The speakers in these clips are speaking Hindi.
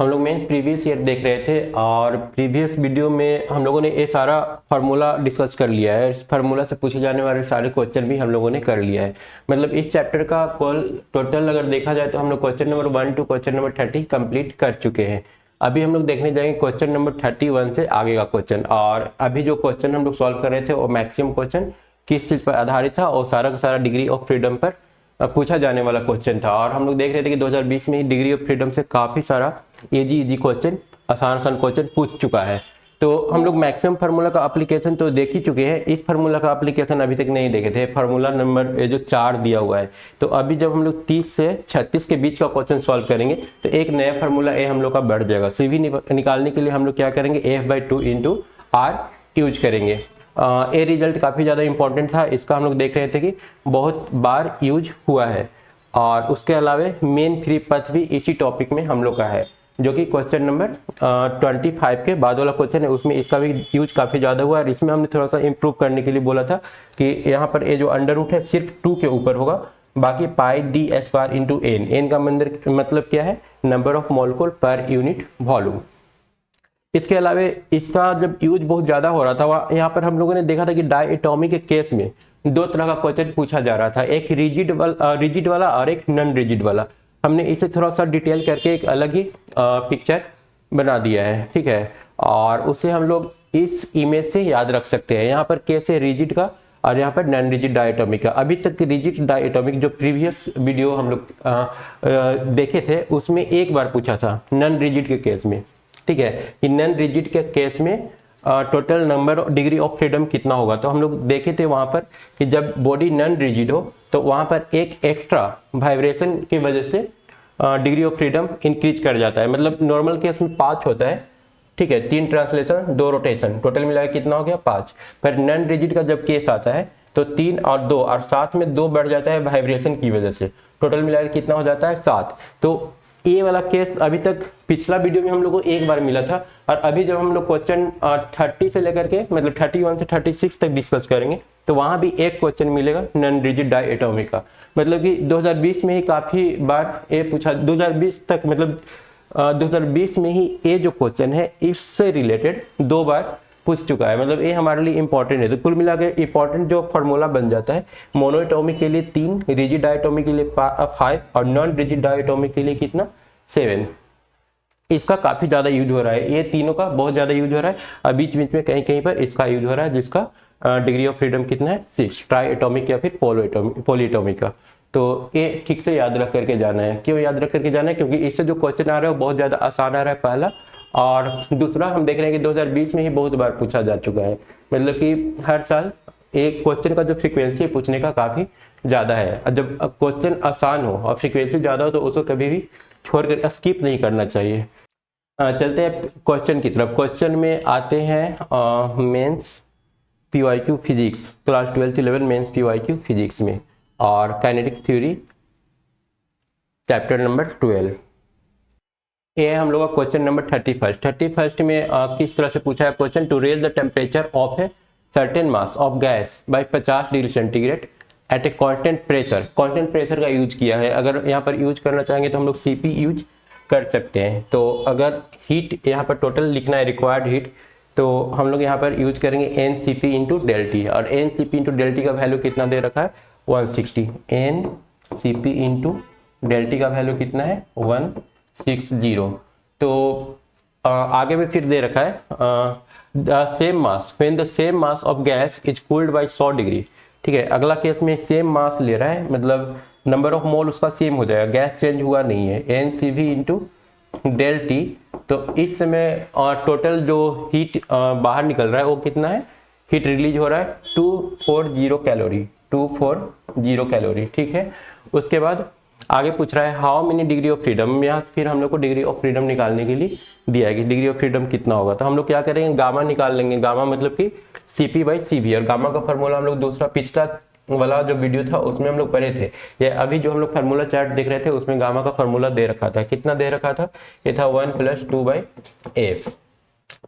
हम लोग मेंस प्रीवियस ईयर देख रहे थे और प्रीवियस वीडियो में हम लोगों ने ये सारा फार्मूला डिस्कस कर लिया है। इस फार्मूला से पूछे जाने वाले सारे क्वेश्चन भी हम लोगों ने कर लिया है। मतलब इस चैप्टर का कुल टोटल अगर देखा जाए तो हम लोग question number 1 to question number 30 complete कर चुके हैं। अभी हम लोग देखने जाएंगे क्वेश्चन नंबर 31 से आगे का क्वेश्चन। और अभी जो क्वेश्चन हम लोग सॉल्व कर रहे थे वो मैक्सिमम क्वेश्चन किस चीज़ पर आधारित था और सारा का सारा डिग्री ऑफ फ्रीडम पर पूछा जाने वाला क्वेश्चन था। और हम लोग देख रहे थे कि 2020 में ही डिग्री ऑफ फ्रीडम से काफ़ी सारा इजी क्वेश्चन, आसान क्वेश्चन पूछ चुका है। तो हम लोग मैक्सिमम फार्मूला का एप्लीकेशन तो देख ही चुके हैं। इस फार्मूला का एप्लीकेशन अभी तक नहीं देखे थे। फार्मूला नंबर ये जो 4 दिया हुआ है, तो अभी जब हम लोग 30 से 36 के बीच का क्वेश्चन सॉल्व करेंगे तो एक नया फार्मूला ए हम लोग का बढ़ जाएगा। सीवी निकालने के लिए हम लोग क्या करेंगे, AF/2 इंटू आर यूज करेंगे। ए रिजल्ट काफ़ी ज़्यादा इंपॉर्टेंट था, इसका हम लोग देख रहे थे कि बहुत बार यूज हुआ है। और उसके अलावा मेन फ्री पथ भी इसी टॉपिक में हम लोग का है, जो कि क्वेश्चन नंबर 25 के बाद वाला क्वेश्चन है। उसमें इसका भी यूज काफ़ी ज़्यादा हुआ है। और इसमें हमने थोड़ा सा इम्प्रूव करने के लिए बोला था कि यहाँ पर ये जो अंडर रूट है सिर्फ 2 के ऊपर होगा, बाकी pi D square into N. N का मतलब क्या है, नंबर ऑफ मॉलिक्यूल पर यूनिट वॉल्यूम। इसके अलावा इसका जब यूज बहुत ज़्यादा हो रहा था, यहाँ पर हम लोगों ने देखा था कि डायटोमिक के केस में 2 तरह का क्वेश्चन पूछा जा रहा था, एक रिजिड वाला और एक नॉन रिजिड वाला। हमने इसे थोड़ा सा डिटेल करके एक अलग ही पिक्चर बना दिया है, ठीक है। और उसे हम लोग इस इमेज से याद रख सकते हैं। यहाँ पर केस है रिजिड का और यहाँ पर नॉन रिजिड डायटोमिक का। अभी तक रिजिड डायटोमिक जो प्रीवियस वीडियो हम लोग देखे थे उसमें एक बार पूछा था नॉन रिजिड के केस में, ठीक है, कि नॉन रिजिड के केस में total number degree of freedom कितना होगा। तो हम लोग देखे थे वहाँ पर कि जब बॉडी नॉन रिजिड हो तो वहाँ पर एक एक्स्ट्रा वाइब्रेशन की वजह से डिग्री ऑफ फ्रीडम इंक्रीज कर जाता है। मतलब नॉर्मल केस में 5 होता है, ठीक है, 3 ट्रांसलेशन 2 रोटेशन, टोटल मिलाकर कितना हो गया 5। पर नॉन रिजिड का जब केस आता है तो 3 और 2 और साथ में 2 बढ़ जाता है वाइब्रेशन की वजह से, टोटल मिलाकर कितना हो जाता है 7। तो ये वाला केस अभी तक पिछला वीडियो में हम लोग को एक बार मिला था। और अभी जब हम लोग क्वेश्चन 30 से लेकर के मतलब 31 से 36 तक डिस्कस करेंगे तो वहाँ भी एक क्वेश्चन मिलेगा नॉन रिजिड डायटोमिक का। मतलब कि 2020 में ही काफ़ी बार ये पूछा, 2020 तक मतलब 2020 में ही ये जो क्वेश्चन है इससे रिलेटेड 2 बार पूछ चुका है। मतलब ये हमारे लिए इंपॉर्टेंट है। तो कुल मिलाकर इंपॉर्टेंट जो फार्मूला बन जाता है, मोनोएटॉमिक के लिए 3, रिजिड डायटोमिक के लिए 5 और नॉन रिजिड डायटोमिक के लिए कितना 7। इसका काफ़ी ज़्यादा यूज हो रहा है, ये तीनों का बहुत ज़्यादा यूज हो रहा है। और बीच बीच में कहीं कहीं पर इसका यूज हो रहा है जिसका डिग्री ऑफ फ्रीडम कितना है 6, ट्राई एटोमिक या फिर पॉलीएटोमिक का। तो ये ठीक से याद रख करके जाना है। क्यों याद रख करके जाना है, क्योंकि इससे जो क्वेश्चन आ रहा है वो बहुत ज़्यादा आसान आ रहा है, पहला। और दूसरा हम देख रहे हैं कि 2020 में ही बहुत बार पूछा जा चुका है। मतलब कि हर साल एक क्वेश्चन का जो फ्रीक्वेंसी पूछने का काफ़ी ज़्यादा है। और जब क्वेश्चन आसान हो और फ्रीक्वेंसी ज़्यादा हो तो उसको कभी भी छोड़कर स्किप नहीं करना चाहिए। चलते हैं क्वेश्चन की तरफ। क्वेश्चन में आते हैं mains PYQ physics, class 12-11 mains PYQ physics में, और काइनेटिक थ्योरी चैप्टर नंबर 12। ये है हम लोग का क्वेश्चन नंबर 31 में किस तरह से पूछा है question, to raise the temperature of a certain mass of gas by 50 degree centigrade at a constant pressure. Constant pressure का यूज किया है। अगर यहाँ पर यूज करना चाहेंगे तो हम लोग CP यूज कर सकते हैं। तो अगर हीट यहाँ पर टोटल लिखना है रिक्वायर्ड हीट, तो हम लोग यहाँ पर यूज करेंगे NCP इंटू डेल्टी। और NCP इंटू डेल्टी का वैल्यू कितना दे रखा है 160। NCP इंटू डेल्टी का वैल्यू कितना है 160। तो आगे में फिर दे रखा है the same mass when the same mass of gas is cooled by 100 degree. ठीक है, अगला केस में सेम मास ले रहा है, मतलब नंबर ऑफ मोल उसका सेम हो जाएगा, गैस चेंज हुआ नहीं है। NCV into delta T. तो इस समय टोटल जो हीट बाहर निकल रहा है वो कितना है, हीट रिलीज हो रहा है 240 कैलोरी, 240 कैलोरी, ठीक है। उसके बाद आगे पूछ रहा है how many degree of freedom. यहाँ फिर हम लोग को डिग्री ऑफ फ्रीडम निकालने के लिए दिया है कि डिग्री ऑफ फ्रीडम कितना होगा। तो हम लोग क्या करेंगे, गामा निकाल लेंगे। गामा मतलब कि CP/CV। और गामा का फार्मूला हम लोग दूसरा पिछला वाला जो वीडियो था उसमें हम लोग पढ़े थे। ये अभी जो हम लोग फार्मूला चार्ट देख रहे थे उसमें गामा का फार्मूला दे रखा था। कितना दे रखा था, ये था 1 + 2/f।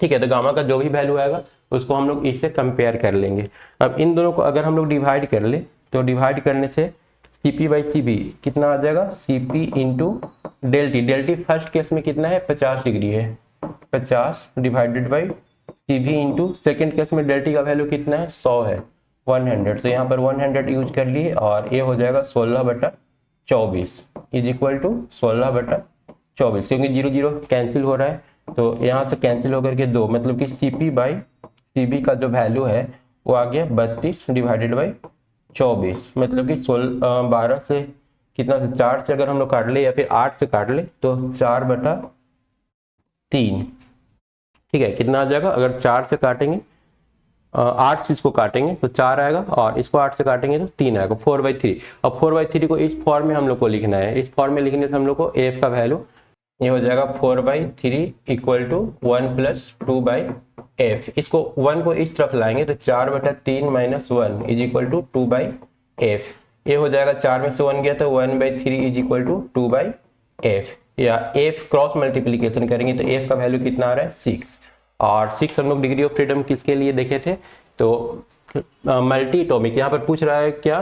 ठीक है, तो गामा का जो भी वैल्यू आएगा उसको हम लोग इससे कंपेयर कर लेंगे। अब इन दोनों को अगर हम लोग डिवाइड कर ले तो डिवाइड करने से CP/CV कितना आ जाएगा, CP into del T first case में कितना है 50 डिग्री है, 50 divided by CV into second case में डेल टी का वैल्यू कितना है 100 है 100, तो यहाँ पर 100 यूज कर लिए और ये हो जाएगा 16/24 इज इक्वल टू 16/24, क्योंकि 0 0 कैंसिल हो रहा है तो यहाँ से कैंसिल होकर के 2, मतलब कि CP/CB का जो वैल्यू है वो आ गया 32 डिवाइडेड बाई 24, मतलब कि 12 से कितना से 4 से अगर हम लोग काट ले या फिर 8 से काट ले तो 4/3, ठीक है। कितना आ जाएगा अगर 4 से काटेंगे 8 से इसको काटेंगे तो 4 आएगा और इसको 8 से काटेंगे तो 3 आएगा, 4/3। और 4/3 को इस फॉर्म में हम लोग को लिखना है, इस फॉर्म में लिखने से हम लोग को एफ का वैल्यू ये हो जाएगा 4/3 इक्वल टू 1 + 2/f। इसको 1 को इस तरफ लाएंगे तो 4/3 - 1 इज इक्वल टू 2/f। ये हो जाएगा 4 में से 1 गया तो 1/3 इज इक्वल टू 2/f, या f क्रॉस मल्टीप्लीकेशन करेंगे तो f का वैल्यू कितना आ रहा है 6। और 6 हम लोग डिग्री ऑफ फ्रीडम किसके लिए देखे थे, तो मल्टी एटॉमिक। यहाँ पर पूछ रहा है क्या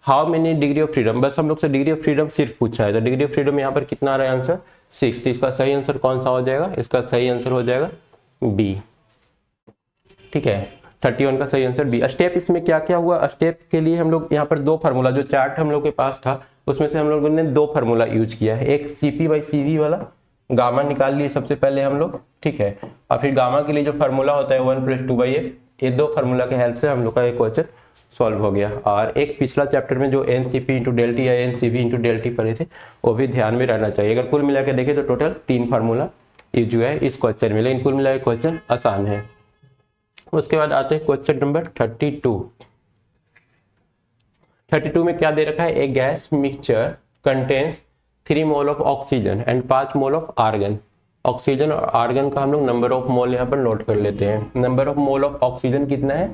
how many degree of freedom, बस हम लोग से डिग्री ऑफ फ्रीडम सिर्फ पूछा है, तो डिग्री ऑफ फ्रीडम यहाँ पर कितना आ रहा है आंसर 6। तो इसका सही आंसर कौन सा हो जाएगा, इसका सही आंसर हो जाएगा बी, ठीक है। 31 का सही आंसर बी। स्टेप इसमें क्या क्या हुआ, स्टेप के लिए हम लोग यहाँ पर 2 फार्मूला, जो चार्ट हम लोग के पास था उसमें से हम लोगों ने 2 फार्मूला यूज किया है, एक CP/CV वाला, गामा निकाल लिए सबसे पहले हम लोग, ठीक है। और फिर गामा के लिए जो फार्मूला होता है 1 + 2/f, ये 2 फार्मूला के हेल्प से हम लोग का एक क्वेश्चन सॉल्व हो गया। और एक पिछला चैप्टर में जो NCP/ΔT या NCV/ΔT पढ़े थे वो भी ध्यान में रहना चाहिए। अगर कुल मिला के देखें तो टोटल 3 फार्मूला यूज हुआ है इस क्वेश्चन में, लेकिन कुल मिला के क्वेश्चन आसान है। उसके बाद आते हैं क्वेश्चन नंबर 32 में क्या दे रखा है, a gas mixture contains 3 mole of oxygen and 5 mole of argon. Oxygen और आर्गन का हम लोग नंबर ऑफ मोल यहाँ पर नोट कर लेते हैं। Number of mole of oxygen कितना है,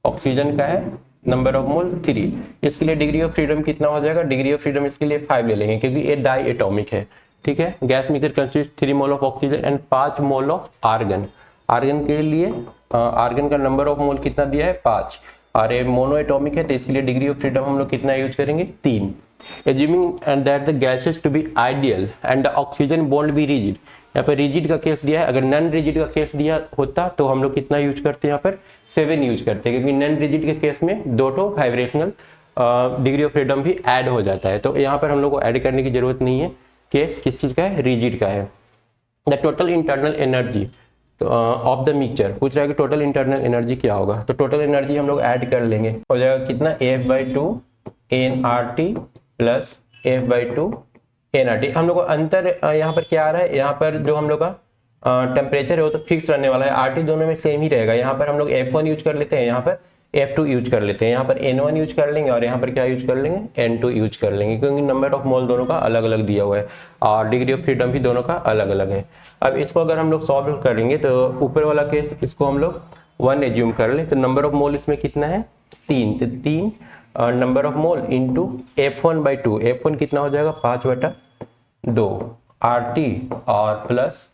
ऑक्सीजन का है नंबर ऑफ मोल 3। इसके लिए डिग्री ऑफ फ्रीडम कितना हो जाएगा, डिग्री ऑफ फ्रीडम इसके लिए 5 ले लेंगे क्योंकि ये डाई एटॉमिक है, ठीक है। Gas mixture consist 3 mole of oxygen and 5 mole of argon. Argon के लिए आर्गन का नंबर ऑफ मोल कितना दिया है 5, और ये मोनो एटॉमिक है तो इसलिए डिग्री ऑफ फ्रीडम हम लोग कितना यूज करेंगे 3। Assuming and that the gases to be ideal and the oxygen bond be rigid, यहाँ पर रिजिड का केस दिया है, अगर नॉन रिजिड का केस दिया होता तो हम लोग कितना यूज करते हैं, यहाँ पर 7 यूज करते हैं, क्योंकि नॉन रिजिड के केस में 2 वाइब्रेशनल डिग्री ऑफ फ्रीडम भी ऐड हो जाता है, तो यहाँ पर हम लोग को ऐड करने की जरूरत नहीं है। केस किस चीज का है, रिजिड का है। The total internal energy of the mixture, पूछ रहा है कि टोटल इंटरनल एनर्जी क्या होगा, तो टोटल एनर्जी हम लोग ऐड कर लेंगे, हो जाएगा कितना F/2 nRT plus F/2 nRT। हम लोग को अंतर यहाँ पर क्या आ रहा है, यहाँ पर जो हम लोग का टेम्परेचर है वो तो फिक्स रहने वाला है, RT दोनों में सेम ही रहेगा। यहाँ पर हम लोग F1 यूज कर लेते हैं, यहाँ पर F2 यूज कर लेते हैं, यहाँ पर N1 यूज कर लेंगे और यहाँ पर क्या यूज कर लेंगे N2 यूज कर लेंगे, क्योंकि नंबर ऑफ मोल दोनों का अलग अलग दिया हुआ है और डिग्री ऑफ फ्रीडम भी दोनों का अलग अलग है। अब इसको अगर हम लोग सॉल्व करेंगे तो ऊपर वाला केस इसको हम लोग 1 एज्यूम कर ले, तो नंबर ऑफ मोल इसमें कितना है 3, तो 3 number of mole into F1/2, F1 कितना हो जाएगा 5/2 RT और प्लस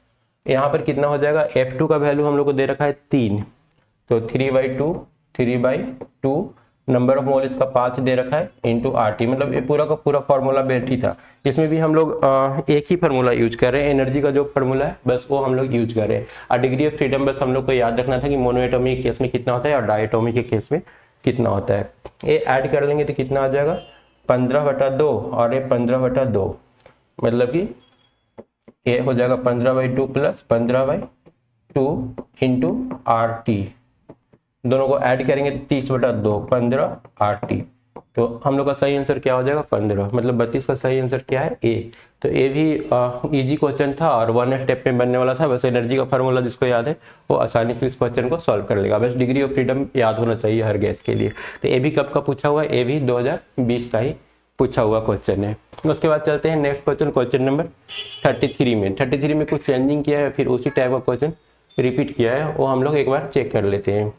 यहाँ पर कितना हो जाएगा F2 का वैल्यू हम लोग को दे रखा है 3, तो 3/2 नंबर ऑफ मोल इसका 5 दे रखा है इंटू RT, मतलब ये पूरा का पूरा फार्मूला बैठ ही था। इसमें भी हम लोग एक ही फार्मूला यूज कर रहे हैं, एनर्जी का जो फार्मूला है बस वो हम लोग यूज कर रहे हैं। और डिग्री ऑफ फ्रीडम बस हम लोग को याद रखना था कि मोनोएटॉमिक केस में कितना होता है और डायटोमिक के केस में कितना होता है। ये ऐड कर लेंगे तो कितना आ जाएगा 15/2 और ये 15/2, मतलब कि ये हो जाएगा 15/2 प्लस 15/2 इंटू RT, दोनों को ऐड करेंगे 30/2 15 RT, तो हम लोग का सही आंसर क्या हो जाएगा 15, मतलब 32 का सही आंसर क्या है ए। तो ये भी इजी क्वेश्चन था और 1 स्टेप में बनने वाला था, बस एनर्जी का फार्मूला जिसको याद है वो आसानी से इस क्वेश्चन को सॉल्व कर लेगा। बस डिग्री ऑफ फ्रीडम याद होना चाहिए हर गैस के लिए। तो ये भी कब का पूछा हुआ है, ये भी 2020 का ही पूछा हुआ क्वेश्चन है। उसके बाद चलते हैं नेक्स्ट क्वेश्चन, क्वेश्चन नंबर 33 में। 33 में कुछ चेंजिंग किया है, फिर उसी टाइप का क्वेश्चन रिपीट किया है, वो हम लोग एक बार चेक कर लेते हैं।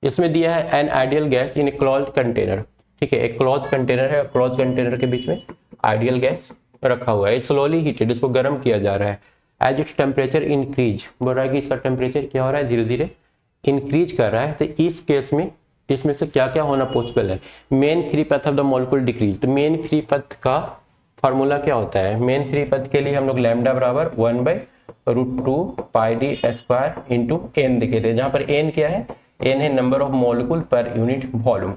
इसमें दिया है an ideal gas in a closed container, ठीक है, एक क्लोज कंटेनर है, क्लोज कंटेनर के बीच में आइडियल गैस रखा हुआ है, स्लोली हीटेड, इसको गर्म किया जा रहा है। एज इट्स टेम्परेचर इंक्रीज, बोल रहा है कि इसका टेम्परेचर क्या हो रहा है, धीरे धीरे इंक्रीज कर रहा है। तो इस केस में इसमें से क्या क्या होना पॉसिबल है, main free path of the molecule decrease, तो मेन फ्री पाथ का फार्मूला क्या होता है, मेन फ्री पद के लिए हम लोग लैम्डा बराबर 1/√2 पाई डी स्क्वायर इंटू एन देखे थे, जहाँ पर एन क्या है, एन है नंबर ऑफ मॉलिक्यूल पर यूनिट वॉल्यूम।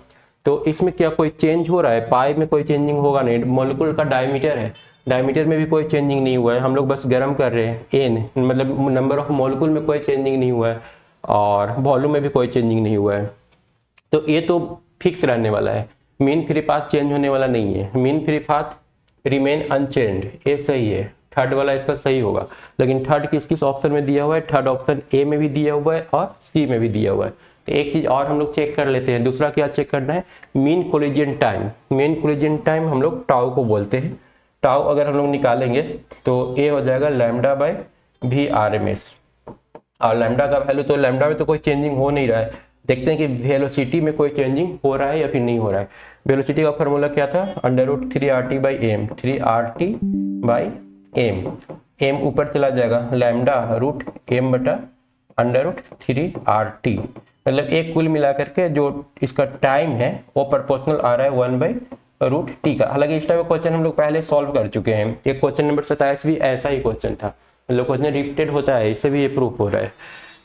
तो इसमें क्या कोई चेंज हो रहा है, पाई में कोई चेंजिंग होगा नहीं, मॉलिक्यूल का डायमीटर है, डायमीटर में भी कोई चेंजिंग नहीं हुआ है, हम लोग बस गर्म कर रहे हैं, एन मतलब नंबर ऑफ मॉलिक्यूल में कोई चेंजिंग नहीं हुआ है और वॉल्यूम में भी कोई चेंजिंग नहीं हुआ है। तो ये तो फिक्स रहने वाला है, मीन फ्री पाथ चेंज होने वाला नहीं है, mean free path remain unchanged, ये सही है, थर्ड वाला इसका सही होगा। लेकिन थर्ड किस किस ऑप्शन में दिया हुआ है, थर्ड ऑप्शन ए में भी दिया हुआ है और सी में भी दिया हुआ है। तो एक चीज और हम लोग चेक कर लेते हैं, दूसरा क्या चेक करना है, mean collision time. Mean collision time हम लोग टाउ को बोलते हैं, टाउ अगर हम लोग निकालेंगे तो ये हो जाएगा lambda by V R M S, और लैम्डा का वैल्यू, तो लैम्डा में तो कोई चेंजिंग हो नहीं रहा है, देखते हैं कि वेलोसिटी में कोई चेंजिंग हो रहा है या फिर नहीं हो रहा है। वेलोसिटी का फॉर्मूला क्या था, √3RT by M, 3RT by M, M ऊपर चला जाएगा, लैम्डा रूट एम बटा √3RT, मतलब एक कुल मिला करके जो इसका टाइम है वो प्रोपोर्शनल आ रहा है 1/√T का। हालांकि इस टाइप का क्वेश्चन हम लोग पहले सॉल्व कर चुके हैं, एक क्वेश्चन नंबर 27 भी ऐसा ही क्वेश्चन था, मतलब क्वेश्चन रिपीटेड होता है, इससे भी ये प्रूफ हो रहा है।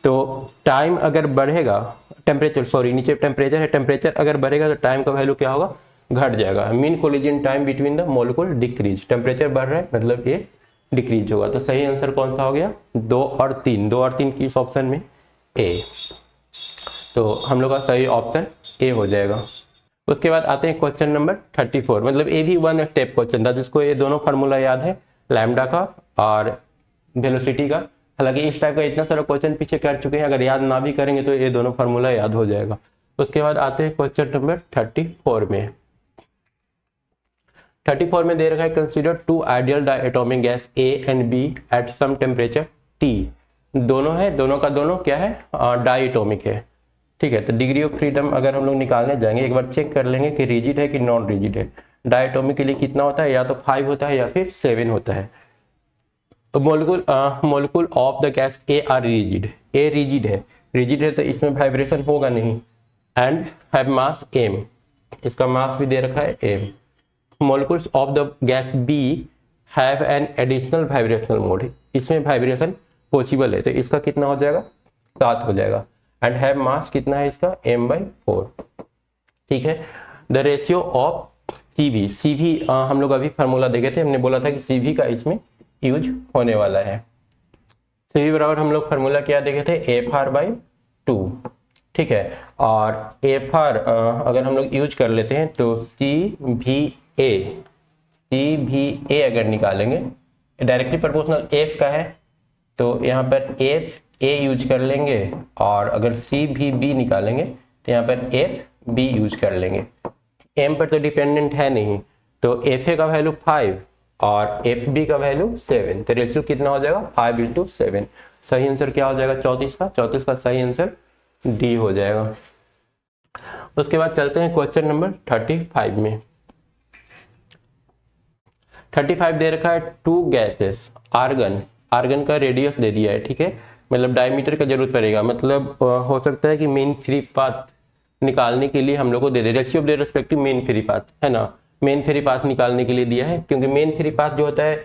तो टाइम अगर बढ़ेगा, टेम्परेचर सॉरी नीचे टेम्परेचर है, टेम्परेचर अगर बढ़ेगा तो टाइम का वैल्यू क्या होगा, घट जाएगा। Mean collision time between the molecule decrease, temperature बढ़ रहा है मतलब ये डिक्रीज होगा। तो सही आंसर कौन सा हो गया, 2 और 3, 2 और 3 किस ऑप्शन में, ए। तो हम लोग का सही ऑप्शन ए हो जाएगा। उसके बाद आते हैं क्वेश्चन नंबर 34, मतलब ये भी वन स्टेप क्वेश्चन था, जिसको ये दोनों फार्मूला याद है, लैम्डा का और वेलोसिटी का। हालांकि इस टाइप का इतना सारा क्वेश्चन पीछे कर चुके हैं, अगर याद ना भी करेंगे तो ये दोनों फार्मूला याद हो जाएगा। उसके बाद आते हैं क्वेश्चन नंबर 34 में। 34 में दे रखा है, consider 2 ideal diatomic gas A and B at some temperature T. दोनों है, दोनों का दोनों क्या है, डायटोमिक है, ठीक है। तो डिग्री ऑफ फ्रीडम अगर हम लोग निकालने जाएंगे, एक बार चेक कर लेंगे कि रिजिड है कि नॉन रिजिड है। डायटोमिक के लिए कितना होता है, या तो 5 होता है या फिर 7 होता है। Molecule of the gas A R rigid, a rigid है तो इसमें वाइब्रेशन होगा नहीं, एंड हैव मास एम, इसका मास भी दे रखा है M. Molecules of the gas B have an additional vibrational mode, इसमें वाइब्रेशन पॉसिबल है, तो इसका कितना हो जाएगा, 7 हो जाएगा। एंड हैव मास कितना है इसका, m/4, ठीक है। द रेशियो ऑफ CV हम लोग अभी फार्मूला देखे थे, हमने बोला था कि CV का इसमें यूज होने वाला है। CV बराबर हम लोग फार्मूला क्या देखे थे, FR/2, ठीक है। और FR अगर हम लोग यूज कर लेते हैं तो CVA अगर निकालेंगे, डायरेक्टली प्रोपोर्शनल F का है तो यहाँ पर FA यूज कर लेंगे, और अगर CVB निकालेंगे तो यहाँ पर FB यूज कर लेंगे। M पर तो डिपेंडेंट है नहीं, तो FA का वैल्यू 5 और FB का वैल्यू 7, तो रेशियो कितना हो जाएगा, 5:7। सही आंसर क्या हो जाएगा 34 का सही आंसर डी हो जाएगा। उसके बाद चलते हैं क्वेश्चन नंबर 35 में। 35 दे रखा है, 2 गैसेस आर्गन का रेडियस दे दिया है, ठीक है, मतलब डायमीटर का जरूरत पड़ेगा, मतलब हो सकता है कि मेन फ्री पाथ निकालने के लिए हम लोग को दे दे, ratio of the respective mean free path, है ना, मेन फ्री पाथ निकालने के लिए दिया है, क्योंकि मेन फ्री पाथ जो होता है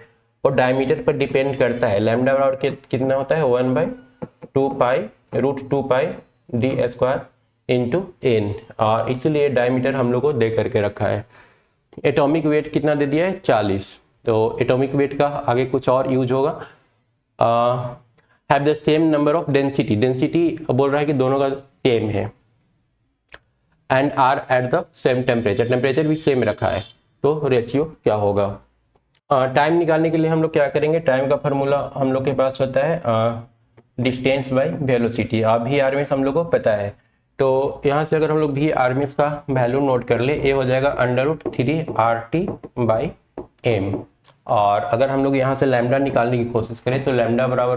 वो डायमीटर पर डिपेंड करता है। लैम्डा बराबर कितना होता है, 1/2 पाई डी स्क्वायर इंटू एन, और इसलिए डायमीटर हम लोग को दे करके रखा है। एटॉमिक वेट कितना दे दिया है, 40, तो एटॉमिक वेट का आगे कुछ और यूज होगा। Have the same number of density बोल रहा है कि दोनों का सेम है, and are at the same temperature भी सेम रखा है, तो रेशियो क्या होगा। टाइम निकालने के लिए हम लोग क्या करेंगे, टाइम का फॉर्मूला हम लोग के पास होता है distance by velocity, V R M हम लोग को पता है। तो यहाँ से अगर हम लोग वी आर एम का वैल्यू नोट कर ले, ये हो जाएगा √3RT/m, और अगर हम लोग यहाँ से लैम्डा निकालने की कोशिश करें तो लैम्डा बराबर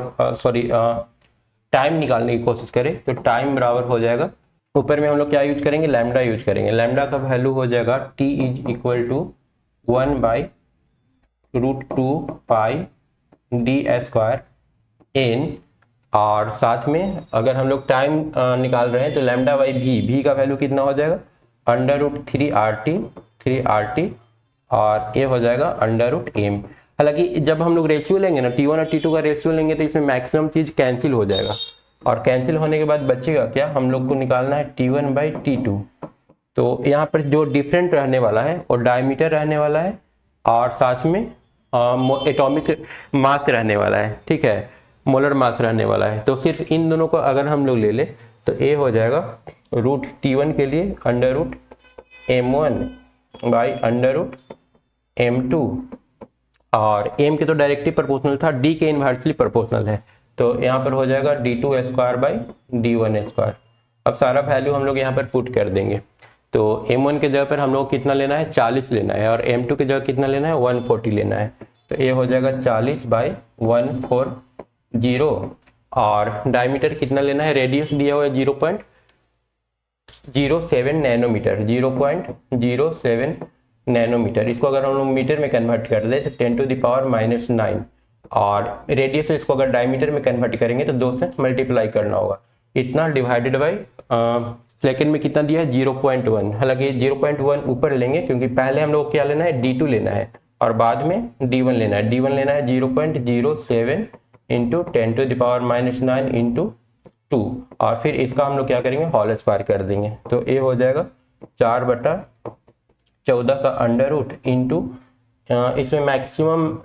टाइम निकालने की कोशिश करें तो टाइम बराबर हो जाएगा, ऊपर में हम लोग क्या यूज करेंगे, लैम्डा यूज करेंगे। लैम्डा का वैल्यू हो जाएगा T = 1/√2 पाई डी स्क्वायर n, और साथ में अगर हम लोग टाइम निकाल रहे हैं तो लैम्डा बाई भी का वैल्यू कितना हो जाएगा, √3RT और ये हो जाएगा अंडर रूट एम। हालांकि जब हम लोग रेशियो लेंगे ना T1 और T2 का रेशियो लेंगे तो इसमें मैक्सिमम चीज़ कैंसिल हो जाएगा, और कैंसिल होने के बाद बचेगा क्या, हम लोग को निकालना है T1/T2। तो यहाँ पर जो डिफरेंट रहने वाला है वो डायमीटर रहने वाला है और साथ में एटॉमिक मास रहने वाला है, ठीक है, मोलर मास रहने वाला है। तो सिर्फ इन दोनों को अगर हम लोग ले ले तो ये हो जाएगा रूट T1 के लिए under root M1 by under root M2, और M के तो डायरेक्टली प्रोपोर्शनल था, D के इन्वर्सली प्रोपोर्शनल है, तो यहाँ पर हो जाएगा D2² अब सारा वैल्यू हम लोग यहाँ पर पुट कर देंगे। तो M1 के जगह पर हम लोग कितना लेना है, 40 लेना है, और M2 की जगह कितना लेना है, 140 लेना है। तो ये हो जाएगा 40/140, और डायमीटर कितना लेना है, रेडियस दिया हुआ है 0.07 नैनोमीटर, 0.07 नैनोमीटर। इसको अगर हम लोग मीटर में कन्वर्ट कर दे तो 10⁻⁹, और रेडियस इसको अगर डायमीटर में कन्वर्ट करेंगे तो 2 से मल्टीप्लाई करना होगा, इतना डिवाइडेड बाई सेकेंड में कितना दिया है 0.1। हालांकि 0.1 ऊपर लेंगे क्योंकि पहले हम लोग क्या लेना है, D2 लेना है और बाद में D1 लेना है। D1 लेना है 0.07 इंटू 10⁻⁹ इंटू 2, और फिर इसका हम लोग क्या करेंगे, होल स्क्वायर कर देंगे। तो ये हो जाएगा 4/14 का अंडर रूट इंटू, इसमें मैक्सिमम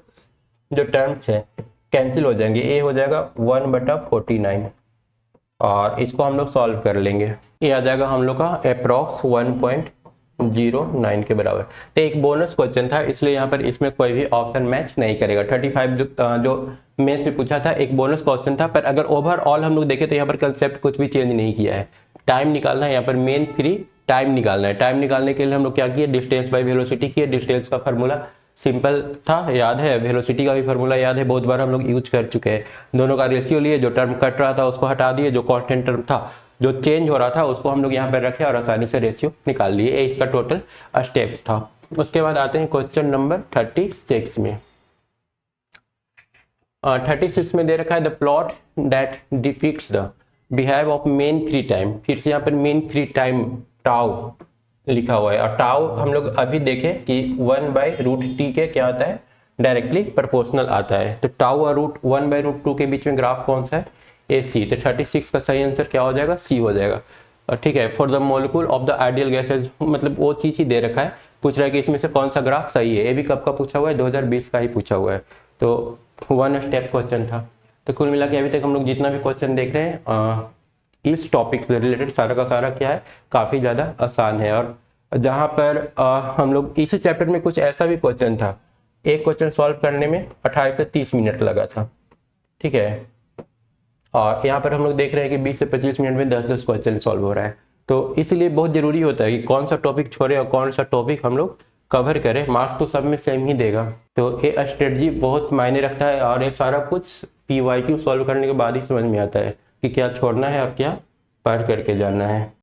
जो टर्म्स है कैंसिल हो जाएंगे, ये हो जाएगा 1/49, और इसको हम लोग सॉल्व कर लेंगे। ये आ जाएगा हम लोग का अप्रॉक्स 1.09 के बराबर। तो एक बोनस क्वेश्चन था इसलिए यहाँ पर इसमें कोई भी ऑप्शन मैच नहीं करेगा। 35 जो मेन से पूछा था एक बोनस क्वेश्चन था, पर अगर ओवरऑल हम लोग देखें तो यहाँ पर कंसेप्ट कुछ भी चेंज नहीं किया है। टाइम निकालना है, यहाँ पर मेन फ्री टाइम निकालना है। टाइम निकालने के लिए हम लोग क्या किए, डिस्टेंस बाई वेलोसिटी किए। डिस्टेंस का फार्मूला सिंपल था, याद है, वेलोसिटी का भी फार्मूला याद है, बहुत बार हम लोग यूज कर चुके हैं। दोनों का रेशियो लिए, जो टर्म कट रहा था उसको हटा दिए, जो कांस्टेंट टर्म था जो चेंज हो रहा था उसको हम लोग यहाँ पर रखे और आसानी से रेशियो निकाल लिए। ये इसका टोटल स्टेप्स था। उसके बाद आते हैं क्वेश्चन नंबर 36 में। 36 में दे रखा है the plot that depicts the behave of main free time. फिर से यहाँ पर मेन फ्री टाइम टाउ लिखा हुआ है, और टाउ हम लोग अभी देखें कि 1/√t के क्या आता है, डायरेक्टली प्रोपोर्शनल आता है। तो टाउ और 1/√2 के बीच में ग्राफ कौन सा है, AC। तो 36 का सही आंसर क्या हो जाएगा, C हो जाएगा। और ठीक है, for the molecule of the ideal gases, मतलब वो चीज ही दे रखा है, पूछ रहा है कि इसमें से कौन सा ग्राफ सही है। ये भी कब का पूछा हुआ है, 2020 का ही पूछा हुआ है। तो 1 स्टेप क्वेश्चन था। तो कुल मिला के अभी तक हम लोग जितना भी क्वेश्चन देख रहे हैं इस टॉपिक से रिलेटेड सारा का सारा क्या है, काफ़ी ज़्यादा आसान है। और जहाँ पर हम लोग इस चैप्टर में कुछ ऐसा भी क्वेश्चन था, एक क्वेश्चन सॉल्व करने में 28 से 30 मिनट लगा था, ठीक है, और यहाँ पर हम लोग देख रहे हैं कि 20 से 25 मिनट में 10-10 क्वेश्चन सॉल्व हो रहा है। तो इसलिए बहुत ज़रूरी होता है कि कौन सा टॉपिक छोड़े और कौन सा टॉपिक हम लोग कवर करें। मार्क्स तो सब में सेम ही देगा, तो ये स्ट्रेटजी बहुत मायने रखता है, और ये सारा कुछ PYQ सॉल्व करने के बाद ही समझ में आता है कि क्या छोड़ना है और क्या पढ़ करके जाना है।